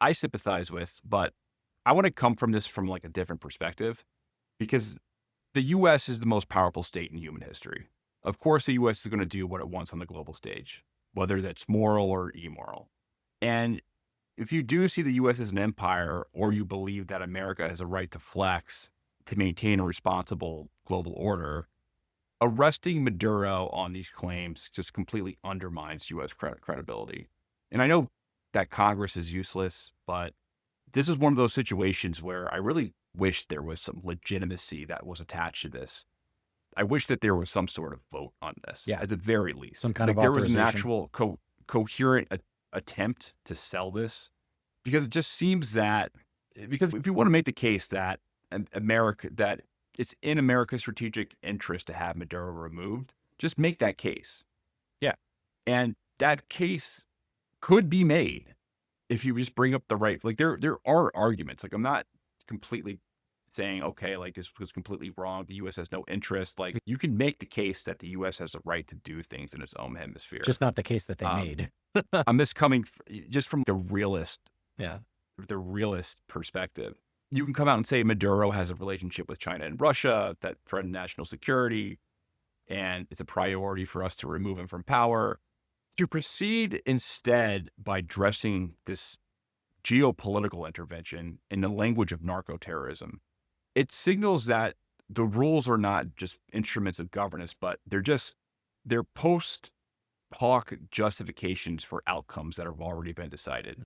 I sympathize with, but I want to come from this from like a different perspective because the US is the most powerful state in human history. Of course, the US is going to do what it wants on the global stage, whether that's moral or immoral. And if you do see the US as an empire, or you believe that America has a right to flex to maintain a responsible global order, arresting Maduro on these claims just completely undermines US credibility. And I know that Congress is useless, but this is one of those situations where I really wish there was some legitimacy that was attached to this. I wish that there was some sort of vote on this Yeah. at the very least. Some kind of Like there was an authorization. actual coherent attempt to sell this because it just seems that because if you want to make the case that America that it's in America's strategic interest to have Maduro removed, just make that case. Yeah. And that case could be made if you just bring up the right like there are arguments. Like I'm not completely saying, okay, like this was completely wrong. The US has no interest. Like you can make the case that the US has a right to do things in its own hemisphere. Just not the case that they Um, made. I'm just coming just from Yeah. the realist perspective. You can come out and say Maduro has a relationship with China and Russia that threaten national security, and it's a priority for us to remove him from power. To proceed instead by dressing this geopolitical intervention in the language of narco-terrorism, it signals that the rules are not just instruments of governance, but they're post hoc justifications for outcomes that have already been decided.